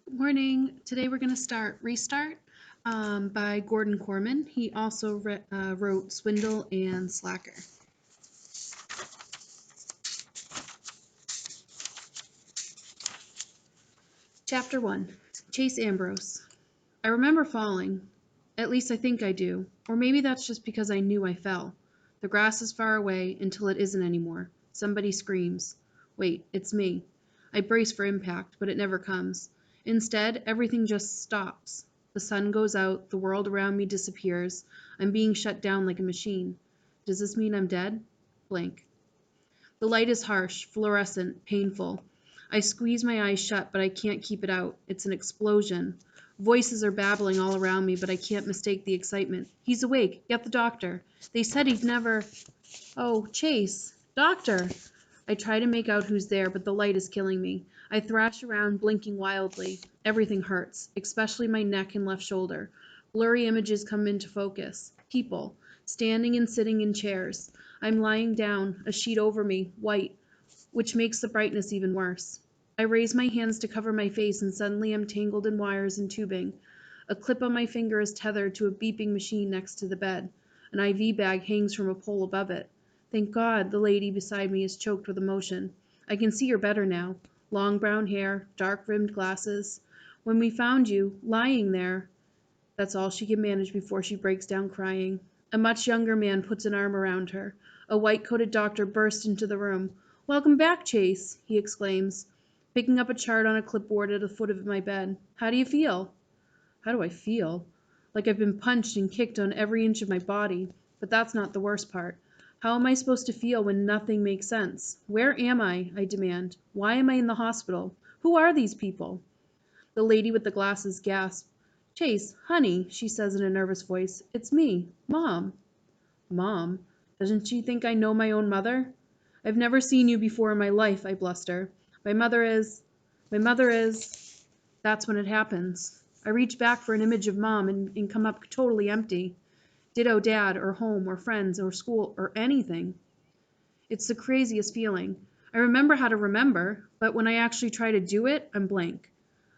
Good morning. Today we're going to start Restart by Gordon Corman. He also wrote Swindle and Slacker. Chapter 1. Chase Ambrose. I remember falling. At least I think I do. Or maybe that's just because I knew I fell. The grass is far away until it isn't anymore. Somebody screams. Wait, it's me. I brace for impact, but it never comes. Instead, everything just stops. The sun goes out, the world around me disappears. I'm being shut down like a machine. Does this mean I'm dead? Blank. The light is harsh, fluorescent, painful. I squeeze my eyes shut, but I can't keep it out. It's an explosion. Voices are babbling all around me, but I can't mistake the excitement. He's awake. Get the doctor. They said he'd never. Oh, Chase. Doctor. I try to make out who's there, but the light is killing me. I thrash around, blinking wildly. Everything hurts, especially my neck and left shoulder. Blurry images come into focus. People, standing and sitting in chairs. I'm lying down, a sheet over me, white, which makes the brightness even worse. I raise my hands to cover my face, and suddenly I'm tangled in wires and tubing. A clip on my finger is tethered to a beeping machine next to the bed. An IV bag hangs from a pole above it. Thank God, the lady beside me is choked with emotion. I can see her better now. Long brown hair, dark-rimmed glasses. When we found you, lying there, that's all she can manage before she breaks down crying. A much younger man puts an arm around her. A white-coated doctor bursts into the room. "Welcome back, Chase," he exclaims, picking up a chart on a clipboard at the foot of my bed. "How do you feel?" How do I feel? Like I've been punched and kicked on every inch of my body. But that's not the worst part. How am I supposed to feel when nothing makes sense? Where am I demand. Why am I in the hospital? Who are these people? The lady with the glasses gasps. "Chase, honey," she says in a nervous voice. "It's me, Mom." Mom? Doesn't she think I know my own mother? "I've never seen you before in my life," I bluster. My mother is. My mother is. That's when it happens. I reach back for an image of Mom and come up totally empty. Ditto Dad, or home, or friends, or school, or anything. It's the craziest feeling. I remember how to remember, but when I actually try to do it, I'm blank.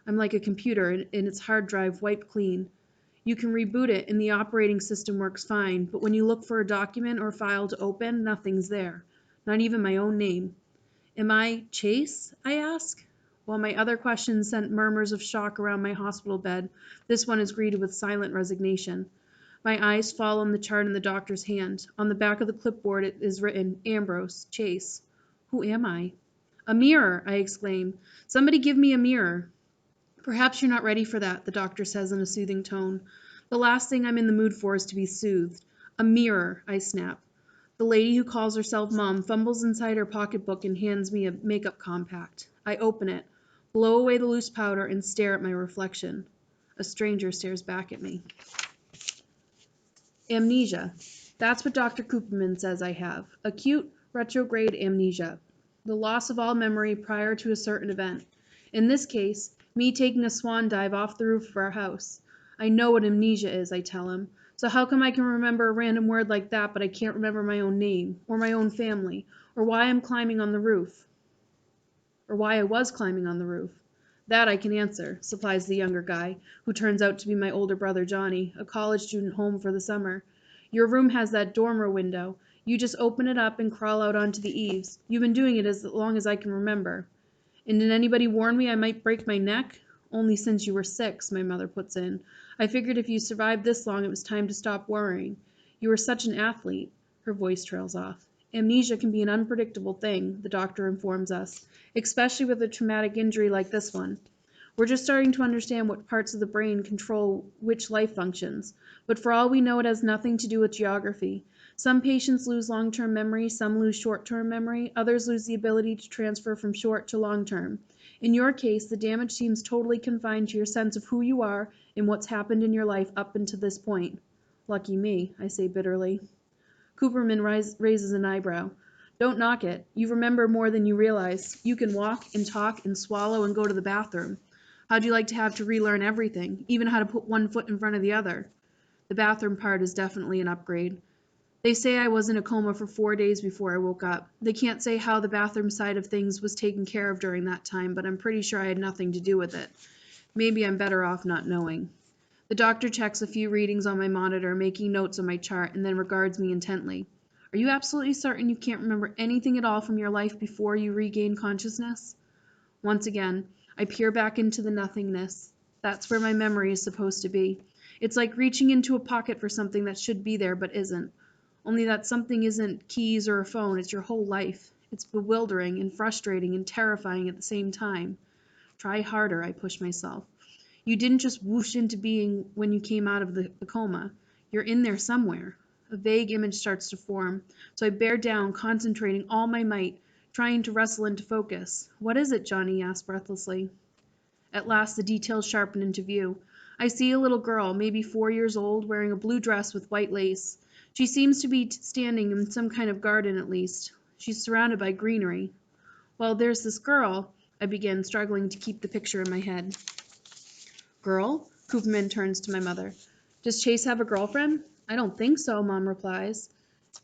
I'm like a computer and its hard drive wiped clean. You can reboot it and the operating system works fine, but when you look for a document or file to open, nothing's there. Not even my own name. Am I Chase? I ask. While my other questions sent murmurs of shock around my hospital bed, this one is greeted with silent resignation. My eyes fall on the chart in the doctor's hand. On the back of the clipboard it is written, Ambrose, Chase. Who am I? "A mirror!" I exclaim. "Somebody give me a mirror." "Perhaps you're not ready for that," the doctor says in a soothing tone. The last thing I'm in the mood for is to be soothed. "A mirror," I snap. The lady who calls herself Mom fumbles inside her pocketbook and hands me a makeup compact. I open it, blow away the loose powder, and stare at my reflection. A stranger stares back at me. Amnesia. That's what Dr. Cooperman says I have. Acute retrograde amnesia. The loss of all memory prior to a certain event. In this case, me taking a swan dive off the roof of our house. I know what amnesia is, I tell him. So how come I can remember a random word like that, but I can't remember my own name, or my own family, or why I'm climbing on the roof, or why I was climbing on the roof? That I can answer, supplies the younger guy, who turns out to be my older brother Johnny, a college student home for the summer. Your room has that dormer window. You just open it up and crawl out onto the eaves. You've been doing it as long as I can remember. And did anybody warn me I might break my neck? Only since you were 6, my mother puts in. I figured if you survived this long, it was time to stop worrying. You were such an athlete. Her voice trails off. Amnesia can be an unpredictable thing, the doctor informs us, especially with a traumatic injury like this one. We're just starting to understand what parts of the brain control which life functions, but for all we know, it has nothing to do with geography. Some patients lose long-term memory, some lose short-term memory, others lose the ability to transfer from short to long-term. In your case, the damage seems totally confined to your sense of who you are and what's happened in your life up until this point. Lucky me, I say bitterly. Cooperman raises an eyebrow. Don't knock it. You remember more than you realize. You can walk and talk and swallow and go to the bathroom. How'd you like to have to relearn everything, even how to put one foot in front of the other? The bathroom part is definitely an upgrade. They say I was in a coma for 4 days before I woke up. They can't say how the bathroom side of things was taken care of during that time, but I'm pretty sure I had nothing to do with it. Maybe I'm better off not knowing. The doctor checks a few readings on my monitor, making notes on my chart, and then regards me intently. Are you absolutely certain you can't remember anything at all from your life before you regain consciousness? Once again, I peer back into the nothingness. That's where my memory is supposed to be. It's like reaching into a pocket for something that should be there but isn't. Only that something isn't keys or a phone, it's your whole life. It's bewildering and frustrating and terrifying at the same time. Try harder, I push myself. You didn't just whoosh into being when you came out of the coma. You're in there somewhere. A vague image starts to form, so I bear down, concentrating all my might, trying to wrestle into focus. What is it? Johnny asked breathlessly. At last the details sharpen into view. I see a little girl, maybe 4 years old, wearing a blue dress with white lace. She seems to be standing in some kind of garden at least. She's surrounded by greenery. Well, there's this girl, I begin, struggling to keep the picture in my head. Girl? Cooperman turns to my mother. Does Chase have a girlfriend? I don't think so, Mom replies.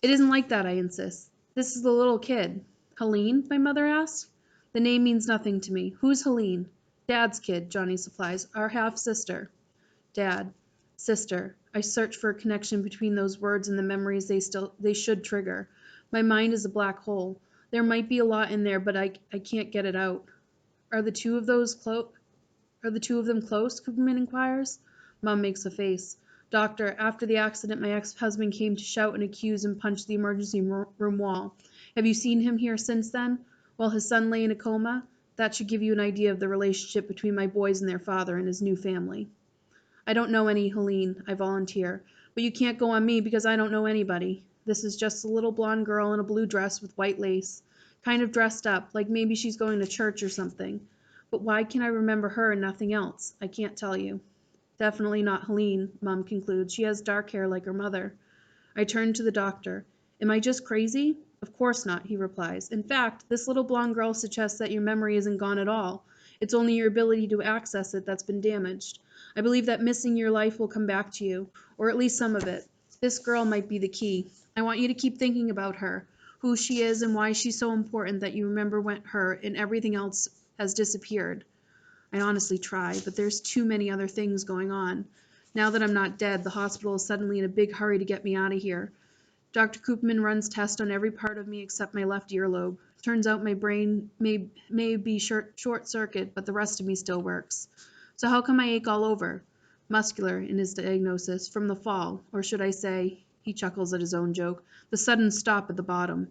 It isn't like that, I insist. This is the little kid. Helene? My mother asked. The name means nothing to me. Who's Helene? Dad's kid, Johnny supplies. Our half-sister. Dad. Sister. I search for a connection between those words and the memories they should trigger. My mind is a black hole. There might be a lot in there, but I can't get it out. Are the two of those close? Are the two of them close? Cooperman inquires. Mom makes a face. Doctor, after the accident, my ex-husband came to shout and accuse and punch the emergency room wall. Have you seen him here since then? While his son lay in a coma? That should give you an idea of the relationship between my boys and their father and his new family. I don't know any Helene, I volunteer. But you can't go on me because I don't know anybody. This is just a little blonde girl in a blue dress with white lace. Kind of dressed up, like maybe she's going to church or something. But why can I remember her and nothing else? I can't tell you. Definitely not Helene, Mom concludes. She has dark hair like her mother. I turn to the doctor. Am I just crazy? Of course not, he replies. In fact, this little blonde girl suggests that your memory isn't gone at all. It's only your ability to access it that's been damaged. I believe that missing your life will come back to you, or at least some of it. This girl might be the key. I want you to keep thinking about her, who she is and why she's so important that you remember when her and everything else has disappeared. I honestly try, but there's too many other things going on. Now that I'm not dead, the hospital is suddenly in a big hurry to get me out of here. Dr. Koopman runs tests on every part of me except my left earlobe. Turns out my brain may be short-circuit, but the rest of me still works. So how come I ache all over? Muscular, in his diagnosis, from the fall, or should I say, he chuckles at his own joke, the sudden stop at the bottom.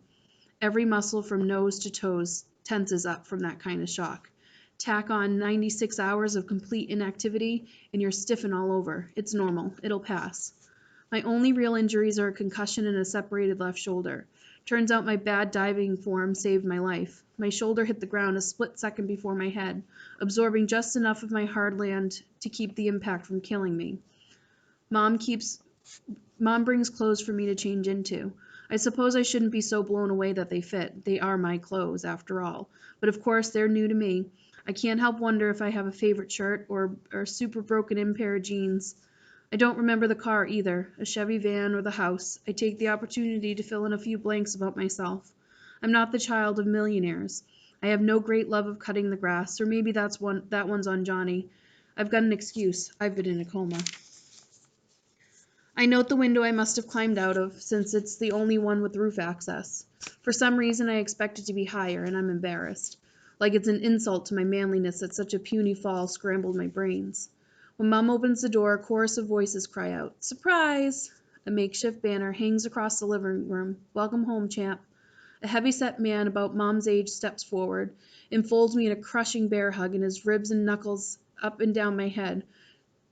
Every muscle from nose to toes tenses up from that kind of shock. Tack on 96 hours of complete inactivity, and you're stiffened all over. It's normal. It'll pass. My only real injuries are a concussion and a separated left shoulder. Turns out my bad diving form saved my life. My shoulder hit the ground a split second before my head, absorbing just enough of my hard land to keep the impact from killing me. Mom brings clothes for me to change into. I suppose I shouldn't be so blown away that they fit. They are my clothes, after all. But of course, they're new to me. I can't help wonder if I have a favorite shirt or a super broken in pair of jeans. I don't remember the car either, a Chevy van or the house. I take the opportunity to fill in a few blanks about myself. I'm not the child of millionaires. I have no great love of cutting the grass, or maybe that one's on Johnny. I've got an excuse. I've been in a coma. I note the window I must have climbed out of, since it's the only one with roof access. For some reason I expect it to be higher, and I'm embarrassed. Like it's an insult to my manliness that such a puny fall scrambled my brains. When Mom opens the door, a chorus of voices cry out, "Surprise!" A makeshift banner hangs across the living room. "Welcome home, champ." A heavy-set man about Mom's age steps forward, enfolds me in a crushing bear hug, and his ribs and knuckles up and down my head.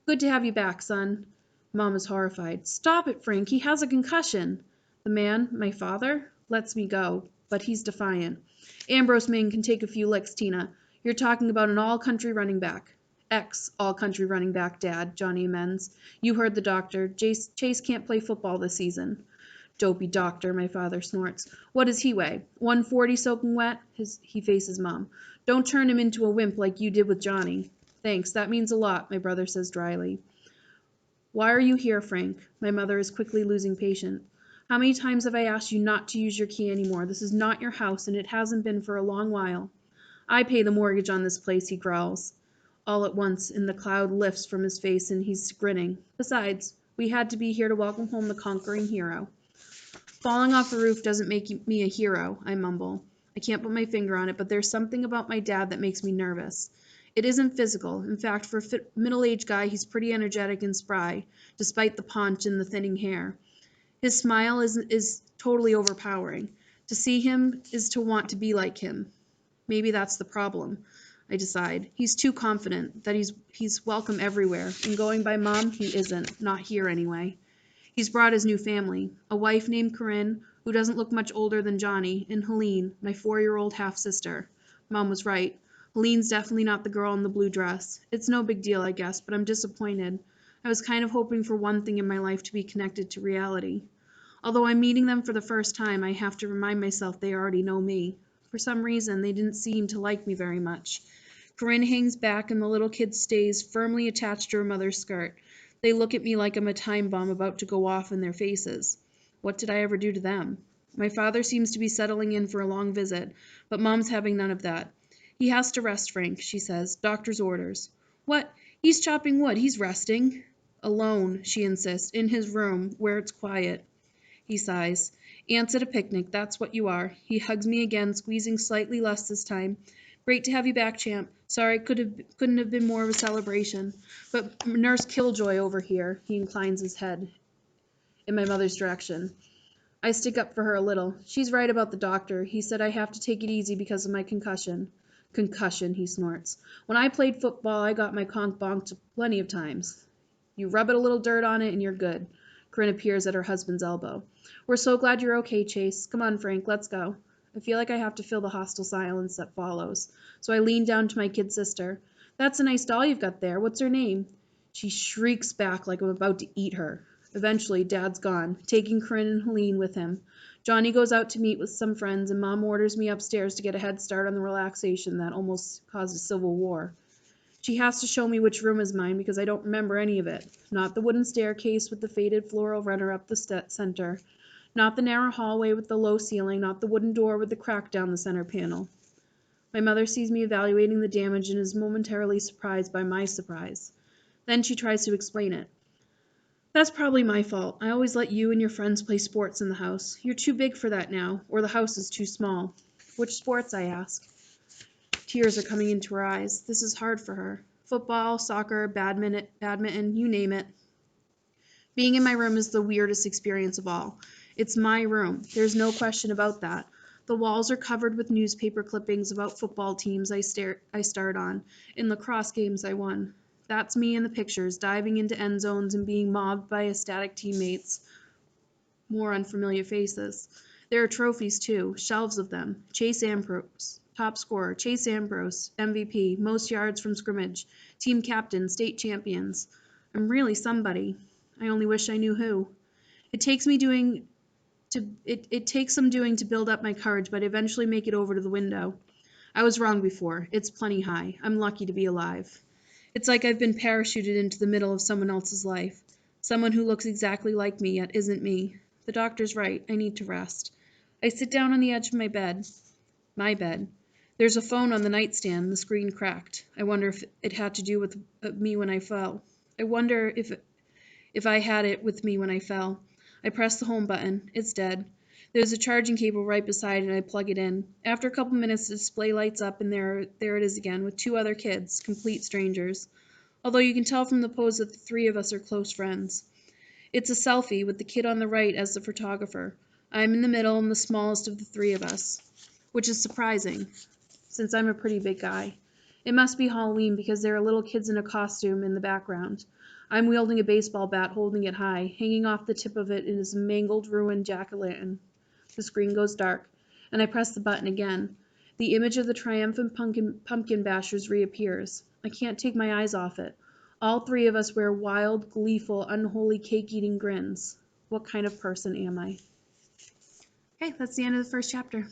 "Good to have you back, son." Mom is horrified. "Stop it, Frank. He has a concussion." The man, my father, lets me go, but he's defiant. "Ambrose Maine can take a few licks, Tina. You're talking about an all-country running back." "Ex-all-country running back, Dad," Johnny amends. "You heard the doctor. Chase can't play football this season." "Dopey doctor," my father snorts. "What does he weigh? 140 soaking wet?" He faces Mom. "Don't turn him into a wimp like you did with Johnny." "Thanks, that means a lot," my brother says dryly. "Why are you here, Frank?" My mother is quickly losing patience. "How many times have I asked you not to use your key anymore? This is not your house, and it hasn't been for a long while." "I pay the mortgage on this place," he growls. All at once, and the cloud lifts from his face, and he's grinning. Besides, we had to be here to welcome home the conquering hero. Falling off a roof doesn't make me a hero, I mumble. I can't put my finger on it, but there's something about my dad that makes me nervous. It isn't physical. In fact, for a middle-aged guy, he's pretty energetic and spry, despite the paunch and the thinning hair. His smile is totally overpowering. To see him is to want to be like him. Maybe that's the problem, I decide. He's too confident that he's welcome everywhere, and going by Mom, he isn't. Not here, anyway. He's brought his new family, a wife named Corinne, who doesn't look much older than Johnny, and Helene, my 4-year-old half-sister. Mom was right. Helene's definitely not the girl in the blue dress. It's no big deal, I guess, but I'm disappointed. I was kind of hoping for one thing in my life to be connected to reality. Although I'm meeting them for the first time, I have to remind myself they already know me. For some reason, they didn't seem to like me very much. Corinne hangs back and the little kid stays firmly attached to her mother's skirt. They look at me like I'm a time bomb about to go off in their faces. What did I ever do to them? My father seems to be settling in for a long visit, but Mom's having none of that. He has to rest, Frank, she says. Doctor's orders. What? He's chopping wood. He's resting. Alone, she insists, in his room, where it's quiet. He sighs. Ants at a picnic, that's what you are. He hugs me again, squeezing slightly less this time. Great to have you back, champ. Sorry, couldn't have been more of a celebration. But Nurse Killjoy over here, he inclines his head in my mother's direction. I stick up for her a little. She's right about the doctor. He said I have to take it easy because of my concussion. Concussion, he snorts. When I played football, I got my conch bonked plenty of times. You rub it a little dirt on it and you're good. Corinne appears at her husband's elbow. We're so glad you're okay, Chase. Come on, Frank, let's go. I feel like I have to fill the hostile silence that follows, so I lean down to my kid sister. That's a nice doll you've got there. What's her name? She shrieks back like I'm about to eat her. Eventually, Dad's gone, taking Corinne and Helene with him. Johnny goes out to meet with some friends, and Mom orders me upstairs to get a head start on the relaxation that almost caused a civil war. She has to show me which room is mine because I don't remember any of it. Not the wooden staircase with the faded floral runner up the center. Not the narrow hallway with the low ceiling. Not the wooden door with the crack down the center panel. My mother sees me evaluating the damage and is momentarily surprised by my surprise. Then she tries to explain it. That's probably my fault. I always let you and your friends play sports in the house. You're too big for that now, or the house is too small. Which sports, I ask. Tears are coming into her eyes. This is hard for her. Football, soccer, badminton, you name it. Being in my room is the weirdest experience of all. It's my room. There's no question about that. The walls are covered with newspaper clippings about football teams I starred on, and lacrosse games I won. That's me in the pictures, diving into end zones and being mobbed by ecstatic teammates. More unfamiliar faces. There are trophies, too, shelves of them. Chase Ambrose, top scorer. Chase Ambrose, MVP, most yards from scrimmage. Team captain, state champions. I'm really somebody. I only wish I knew who. It takes some doing to build up my courage, but I eventually make it over to the window. I was wrong before. It's plenty high. I'm lucky to be alive. It's like I've been parachuted into the middle of someone else's life. Someone who looks exactly like me, yet isn't me. The doctor's right. I need to rest. I sit down on the edge of my bed. My bed. There's a phone on the nightstand, the screen cracked. I wonder if it had to do with me when I fell. I wonder if I had it with me when I fell. I press the home button. It's dead. There's a charging cable right beside it, and I plug it in. After a couple minutes, the display lights up, and there it is again, with 2 other kids, complete strangers. Although you can tell from the pose that the 3 of us are close friends. It's a selfie with the kid on the right as the photographer. I'm in the middle and the smallest of the 3 of us, which is surprising, since I'm a pretty big guy. It must be Halloween because there are little kids in a costume in the background. I'm wielding a baseball bat, holding it high. Hanging off the tip of it is a mangled, ruined jack-o'-lantern. The screen goes dark, and I press the button again. The image of the triumphant pumpkin bashers reappears. I can't take my eyes off it. All 3 of us wear wild, gleeful, unholy cake-eating grins. What kind of person am I? Okay, that's the end of the first chapter.